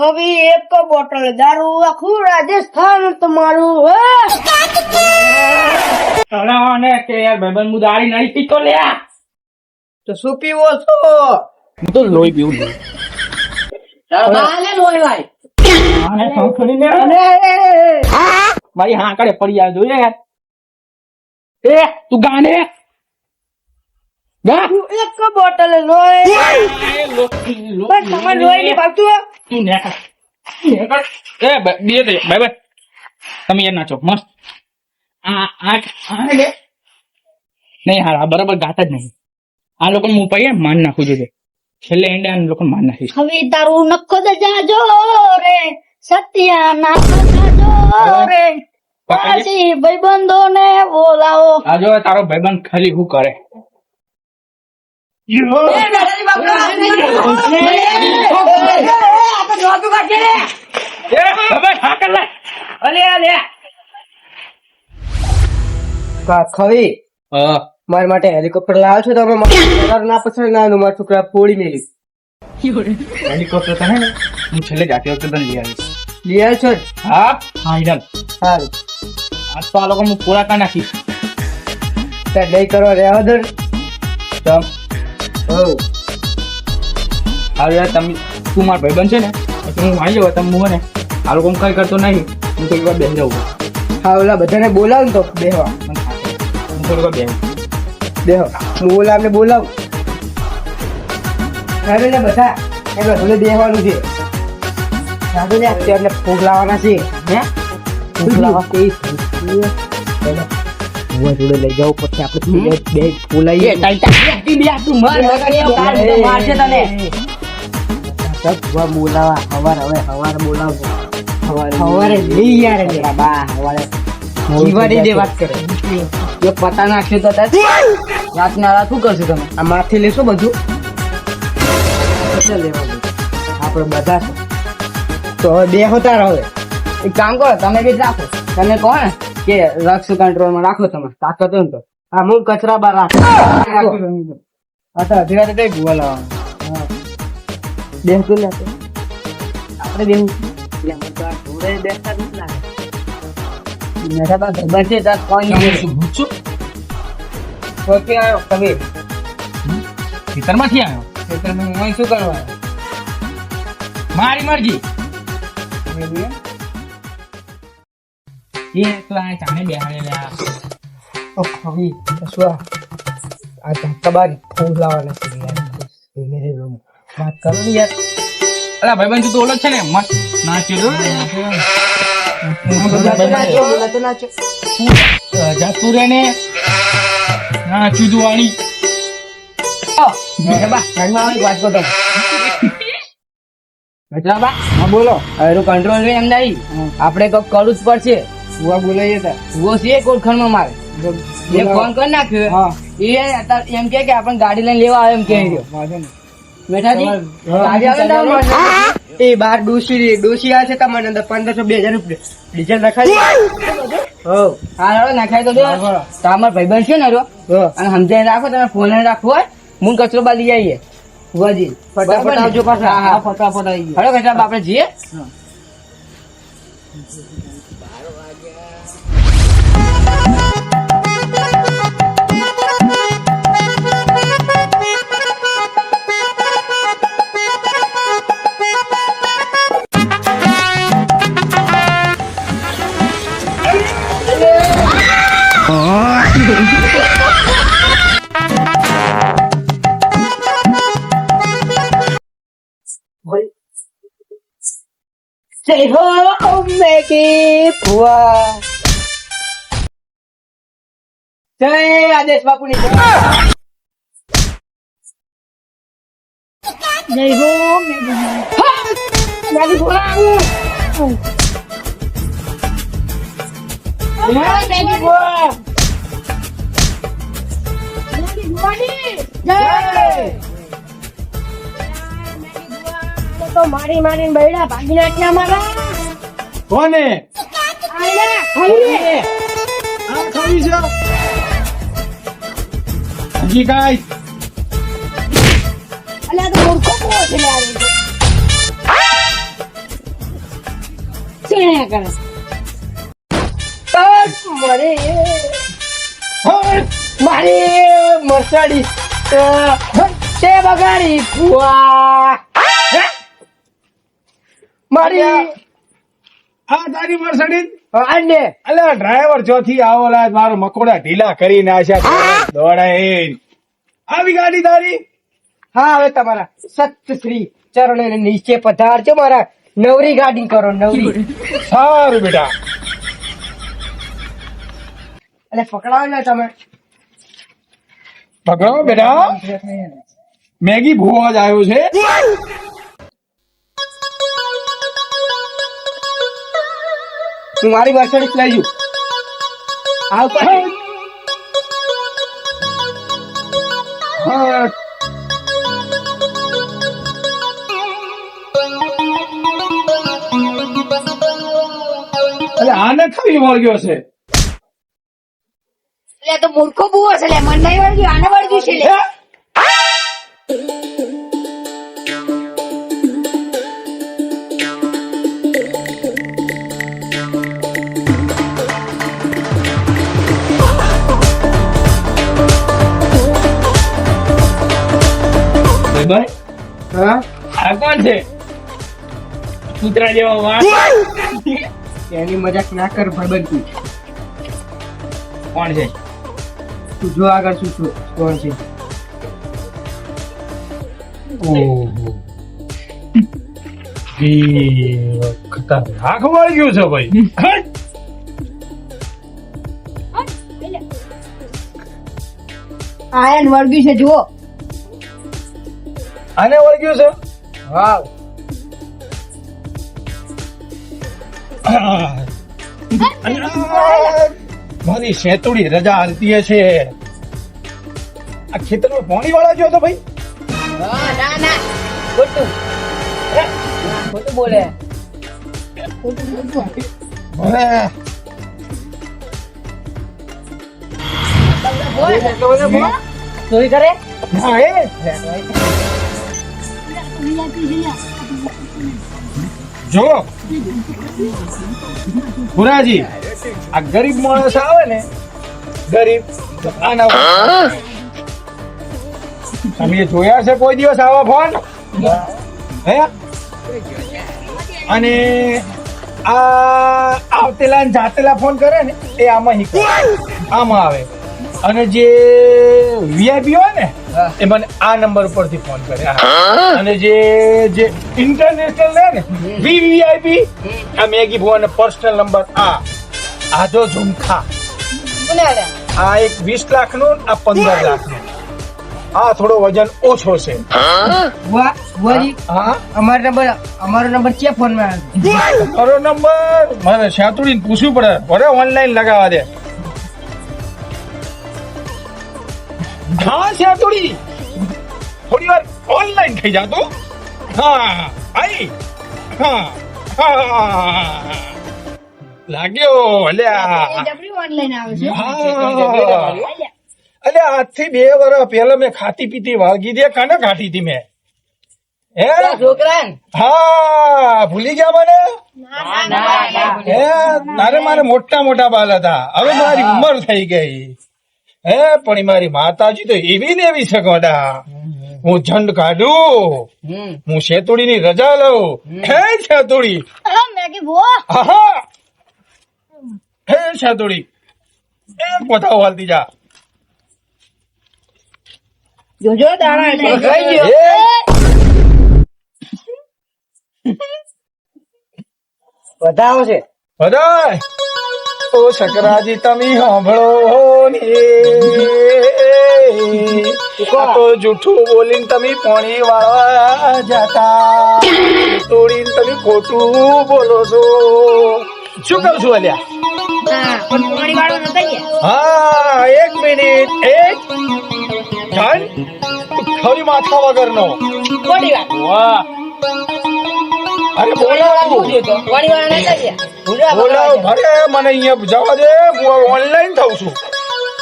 ખવી એક બોટલ દારૂ આખું રાજસ્થાન તમારું ને કે યાર ભાઈબંધ હું દારી નહીં પીતો લ્યા. તો શું પીવો છો? હું તો લોહી પીવું છું. આને સંખડીને મારી હાંકડે પડી આવે જોઈએ યાર. એ તું ગાને ગા એક બોટલ લોહી બસ તમારે લોહી ની પાતું તું ને એ બે દે ભાઈ તમે યાર નાચો મસ્ત. આ લે નહીં હાર આ બરાબર ગાતા જ નહીં. આ લોકો હું પૈયા માન નાખું જોઈએ. છેલ્લે એન્ડે આ લોકો માન નાખીશ. હવે તારું નખો દે જાજો રે સત્યા ના જાજો રે પાછી ભાઈબંધો ને બોલાવો. આ જો તારો ભાઈબંધ ખાલી હું કરે ખવી મારા માટે હેલિકોપ્ટર લાવ્યો છો તમે ના પસંદ ના મારા છોકરા ફોડી મેલી હેલિકોપ્ટર તને ને હું છેલ્લે જાતી વખતે તને લઈ આવીશ. લઈ આવ્યો છો ને? હા ફાઈનલ. સારું આજ તો આ લોકો હું પૂરા કરી નાખીશ. ત્યાં નહીં કરવા રહેવા દો ને. તમ હોવ. હવે યાર તમે તું મારો ભાઈબંધ છે ને પછી હું આવી જાવ તમે હું ને આ લોકો કઈ કરતો નહીં. હું થોડી વાર બેસી જાઉં. હા ઓલા બધાને બોલાવ ને તો બેહવા હું થોડી વાર બેસું. બેહો હું ઓલા અમને બોલાવ ને બધા એટલે ભલે બેહવાનું છે. રાધો ને અત્યારે ફૂગ લાવવાના છે. હે ફૂગ લાવવા હું જોડે લઈ જાઉં પછી આપણે બે બોલાવીએ. બોલાવા હવાર બોલાવજો. હવારે લઈ યાર બા હવારે જીવાની જે વાત કરે જો પતા નાખ્યો તો રાત ના શું કરશો તમે? આ માથે લેશો બધું લેવાનું આપણે બધા છે તો હવે બે હોતા રહો. એક કામ કરો તમે બી રાખો. તમે કહો ને કે રક્ષ કંટ્રોલમાં રાખો તમે તાકાત હોય ને તો હા હું કચરા બાર રાખો. અધીરા કઈ ભૂવા લાવવાનું બેસતું લેતો આપણે બેવું બેસતા નથી લાગે. બચે તાર કોઈ આવ્યો કબીર ખેતરમાંથી આવ્યો. ખેતરમાં શું કરવા મારી મરજી. એ તો આ ચાને બેહાડેલા કબીર શું આ ધક્કા બાર ફૂલ લાવવાના છે યાર. વાત કરો ને યાર. અલા ભાઈબંધ તું તો ઓળખ છે ને મસ્ત નાચ્યો નાચો જતું રે ને નાચ્યું દુવાણી. બોલો હવે કંટ્રોલ એમ નહીં આપણે કઈક કરવું જ પડશે. બોલાવીએ છે ઓળખાણમાં મારે એ ફોન કરી નાખ્યો એ એમ કે આપણે ગાડી લઈને લેવા આવે એમ કે એ બાર ડોસી આવે છે તમારે અંદર 1500-2000 રૂપિયા ડીઝલ નખાય. હા નખાય તો તમારા ભાઈબંધ છે ને અને સમજાય રાખો તમે ફોન રાખવો હોય હું કચરો બા લઈ આવીએ. ફટાફટ આવજો પાછા. હા ફટાફટ આવી ગયો. કચરા આપણે જઈએ. જય હો મેકી ભુવા. જય આદેશ બાપુની જય જય હો તો મારી મારીને બૈડા ભાગી નાખ્યા મારા. કોને હજી કાંઈ અલ્યા તો મૂર્ખો કોણ છે યાર? ના કરે મારી મર્સાડીસ તે બગાડી ફુવા મારી હા તારી મર્સિડીઝ આને અલ્યા ડ્રાઈવર ચોથી આવેલા મારો મકોડા ઢીલા કરી નાખ્યા દોડાઈ આવી ગાડી તારી હા હવે તમારા સત શ્રી ચરણ નીચે પધાર છો મારા નવરી ગાડી કરો નવરી સારું બેટા એટલે પકડાવો ને તમે પકડો બેટા મેગી ભૂવા જ આવ્યો છે હું મારી મર્સિડીઝ લઈ જઉં આવ પછી હા. અલે આને ખાલી વળગ્યો છે એટલે તો મૂર્ખો બુઓ છે લે મને નહીં વળગ્યું આને વળગ્યું છે લે ભાઈ હા આ કોણ છે કૂતરા જેવા વાળ એની મજાક ના કર ભાઈબંધ કોણ છે તું જો આગળ શું શું કોણ છે ખતરનાક વળગ્યું છે ભાઈ આયન વળગ્યું છે જુઓ આને વળગ્યું છે વાવ મારી શેતુડી રજા હાલતી છે આ ખેતરમાં પાણી વાળા જો તો ભાઈ હા ના ના ખોટું ખોટું બોલે ચોરી કરે હા એ જો પુરાજી આ ગરીબ માણસ આવે ને ગરીબ તો આના તમે જોયા છે કોઈ દિવસ આવા ફોન હે અને આ આવતેલા ને જાતેલા ફોન કરે ને એ આમાં હિકે આમાં આવે અને જે વીઆઈપી હોય ને એ મને આ નંબર પરથી ફોન કરે અને જે ઇન્ટરનેશનલ લે ને વીવીઆઈપી આ મેગી ભુવાનો પર્સનલ નંબર આ જો ઝુમખા આ એક 20 લાખનું આ 15 લાખનું આ થોડો વજન ઓછો છે વાહ વળી હા અમારો નંબર છે ફોન માં મારો નંબર મારે શાતુડીને પૂછવું પડે ભલે ઓનલાઈન લગાવવા દે હા શાતુડી થોડી વાર ઓનલાઈન થઈ જાતો હા આઈ હા લાગ્યો અલ્યા ઓનલાઈન આવે છે અલ્યા આજથી 2 વર્ષ પહેલા મેં ખાતી પીતી વાળગી દે કાને કાઢી હતી મેં હે છોકરા હા ભૂલી ગયા મને હે તારે મારે મોટા મોટા બાલ હતા હવે મારી ઉંમર થઈ ગઈ હે પણ મારી માતાજી તો એવી ને એવી છે ગોડા હું ઝંડ કાઢું હું શેતુડી ની રજા લઉં હે શેતુડી મેગી ભુઓ હા હે શેતુડી એ પોતા વાલતી જા જોજો દાણા એટલે બતાવો છે બધાય ઓ શકરાજી તમે સાંભળો ને આ તો જૂઠું બોલીને તમે પાણી વાળવા જતા તોડીને તમે ખોટું બોલો છો શું કહું છું અલ્યા પણ પાણી વાળો નતા ગયા હા 1 મિનિટ એક ધન ખરી માથા વગરનો ખોટી વાત વાહ અરે બોલાવો બોલાવો ભરે મને અહીંયા જવા દે હું ઓનલાઈન થઉં છું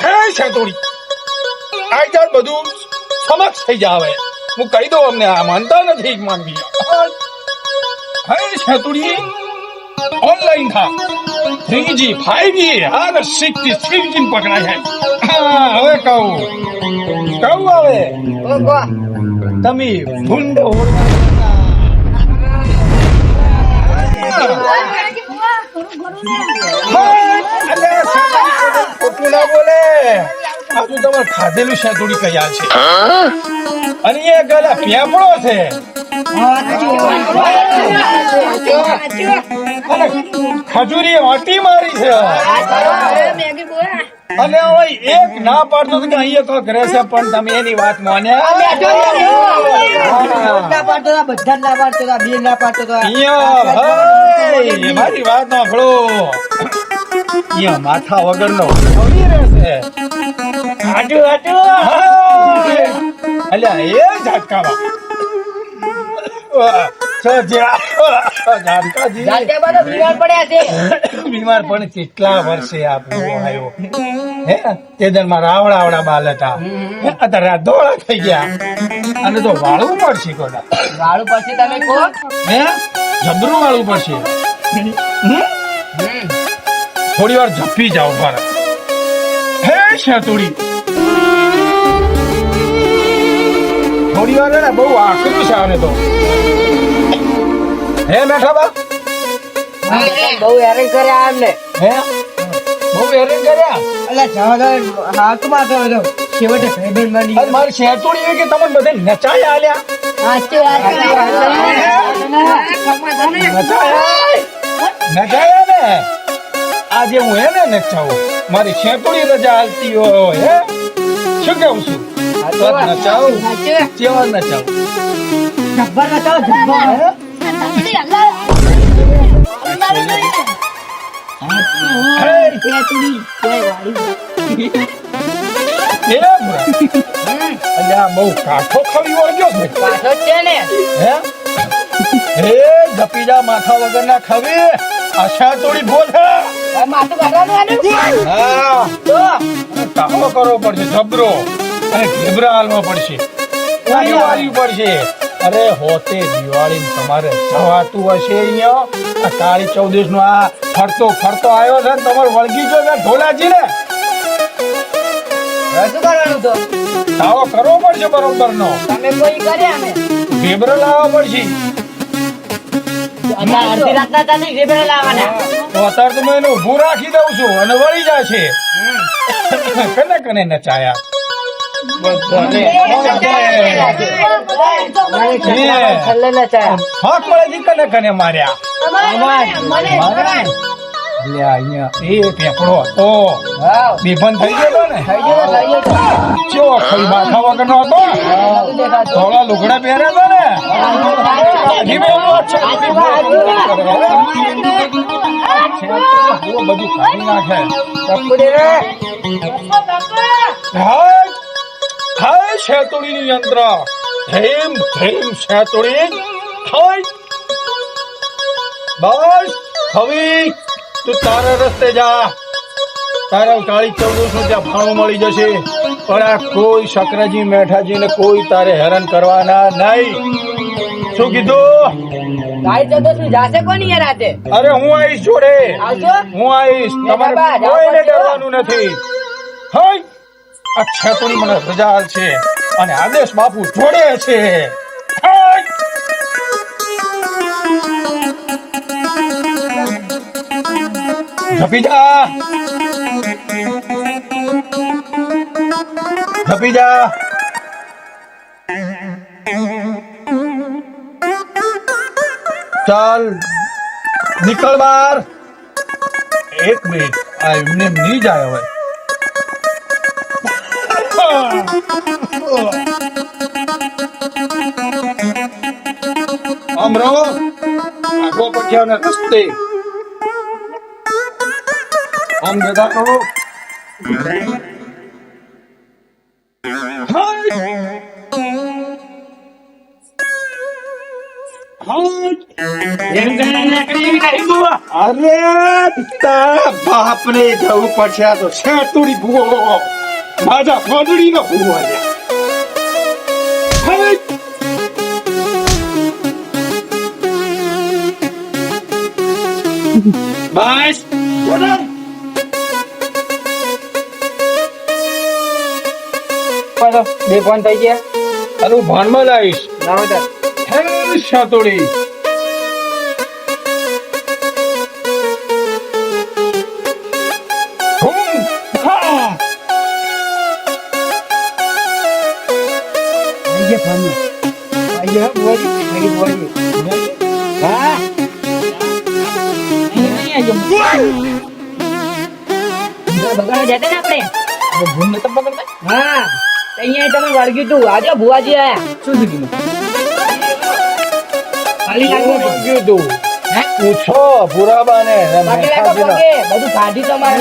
હે છેતોડી આ જાત બધું સમક્ષ થઈ જાવે હું કહી દઉં અમને આ માનતા નથી માનવી હે છેતોડી ऑनलाइन था 3G 5G હવે 6G પકડાય છે હા હવે કહું હવે તમે ભૂંડ ખોટું ના બોલે આ તું તમારે ખાધેલું શેતુડી કયા છે અને એ ગલા પેપડો છે અને ખજૂરી વાટી મારી છે અને હવે એક ના પાડતો તો કે અહીંયા કોક રહેશે પણ તમે એની વાત માન્યા ના પાડતો હતા, બધા જ ના પાડતો હતા, બે ના પાડતો હતા. અહીંયા ભાઈ મારી વાત સાંભળો અહીંયા માથા વગરનો ખવડી રહેશે અલ્યા એ ઝાટકામાં ઝાટકાજી જાતે બધા બીમાર પડ્યા છે. બીમાર પણ કેટલા વર્ષે આ પૂરો આવ્યો હે તે માં રાવડા બાલ હતા અત્યારે આ ધોળા થઈ ગયા અને તો વાળવું પડશે કોના વાળું પછી તમે કહો. હે જબરું વાળવું પડશે થોડી વાર ઝપી જાઓ પર હે શેતુડી થોડી વાર ને બહુ આકરું છે આને તો હે મેઠાબા બહુ હેરાન કર્યા એમને. હે બહુ હેરાન કર્યા અલ્યા જવા દો, હાથમાં તો બધો છેવટે ભાઈબંધ બની અને મારી શેતુડી એ કે તમને બધે નચાયા આલ્યા નચાયા ને આજે હું હે ને નચાવું મારી શેતુડી રજા હાલતી હોય હે શું કેવું છું તો નચાવું કેવા નચાવું જબ્બર બતાવો, જબ્બર. અલ્યા બહુ કાઠો ખવી વળગ્યો છે પાછો જ છે ને. હે જપી જા માથા વગર ના ખવી આશા તોડી બોલ હવે માથું કાઢવાનું આનું? હા તો તાકો કરવો પડશે જબરો અને ઘેબરા હાલવા પડશે દિવાળી પડશે અરે હોતે દિવાળી તમારે જવાતું હશે અહીંયા આ કાળી ચૌદશ નો આ ફરતો આવ્યો છે ને તમારે વળગી જો ઢોલાજી ને હવે શું કરવાનું તો? તાવો કરવો પડશે બરોબર નો તમે કોઈ કર્યા ને ઘેબરો લાવવા પડશે અત્યારે અડધી રાતના ચાલી ઝેબ્રા લાવવાના. તો અત્યારે તો હું એને ઊભું રાખી દઉં છું અને વળી જશે કને કને નચાયા છેલ્લે ના ચાયા. હાથ મળે છે કને કને માર્યા લે અહીંયા એ પેપડો હતો વાવ. બેભાન થઈ ગયો હતો ને થઈ ગયો, થઈ ગયો. ચો ખાલી માથા વગર નો હતો નથી દેખાતું. થોડા લુગડા પહેર્યા હતા ને ધીમે છે બધું ખાઈ નાખે ચપડી રે. હાય હાય શેતુડીનું યંત્ર ધેમ ધેમ શેતુડી હાય બસ ખવી તું તારા રસ્તે જા તારા કાળી ચૌદશ નું ત્યાં ભાણું મળી જશે પણ આ કોઈ શકરાજી મેઠાજી ને કોઈ તારે હેરાન કરવાના નહીં શું કીધું ગાડી ચૌદશ ની જાશે કોની યાર રાતે? અરે હું આવીશ જોડે આવજો. હું આવીશ તમારે બાબા, જાઓ કોઈને પછી. ડરવાનું નથી હાય આ છેતુડી મને રજા હાલ છે અને આદેશ બાપુ જોડે છે હાય ઝપી જા ઝપી જા ચાલ નીકળ બાર એક મિનિટ આ એમને નહીં જાય હવે આમ રહો આગો પડ્યા ને રસ્તે આમ બેઠા કરો અરે તારા બાપને જવું પડશે આ તો શેતુડી ભૂવો માજા ફોડડી નો ભૂવો બસ પાછો બે ફોન થઈ ગયા તારું ભાનમાં લાવીશ લાવો તાર. હે સાતોડી આવી ગયા ફોનમાં. આવી ગયા બુવાજી. આવી ગયા બુવાજી. હા બગાડવા જતા ને આપણે. ભૂલ નતા પકડતા હા અહીંયા તમે વળગ્યું તું આજે ભુવાજી આયા શું થયું ખાલી લાગવું ગયું તું પૂછો પુરાબાને પગે લાગો પગે બધું કાઢી તમારે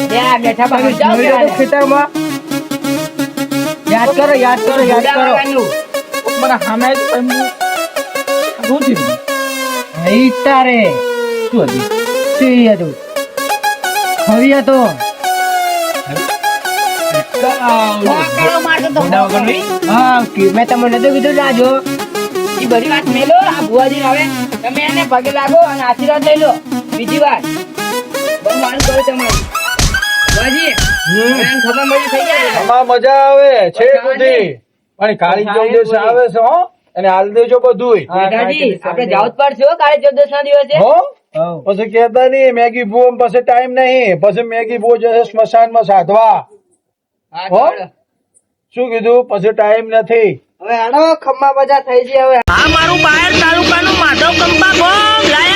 ત્યાં બેઠા બાજુ જાઓ ખેતરમાં યાદ કરો યાદ કરો યાદ કરો મને સામે આવી શું થયું તારે શું હતું સી હતું ખવી હતો ઘોડા વગર નહીં હા મેં તમને નતું કીધું ના જો એ બધી વાત મેલો આ ભુવાજી હવે તમે એને પગે લાગો અને આશીર્વાદ લઈ લો બીજી વાત બહુ મારું કરું તમારું ભુવાજી હવે એને ખબર મળી થઈ જાય આમાં મજા આવે છે બધી પણ કાળી ચૌદશ આવે છે હો અને હાલ દેજો બધુંય બેટાજી આપણે જાવ જ પડશે હો કાળી ચૌદશ ના દિવસે હો પછી કેતા નહીં મેગી બો પછી ટાઈમ નહીં પછી મેગી બો જશે સ્મશાનમાં સાધવા હા હો? ચાલો. શું કીધું પછી ટાઈમ નથી હવે હાડો ખમ્મા બજા થઈ છે હવે આ મારું બાયર તાલુકાનું માધવ કંપા ગોમ લાય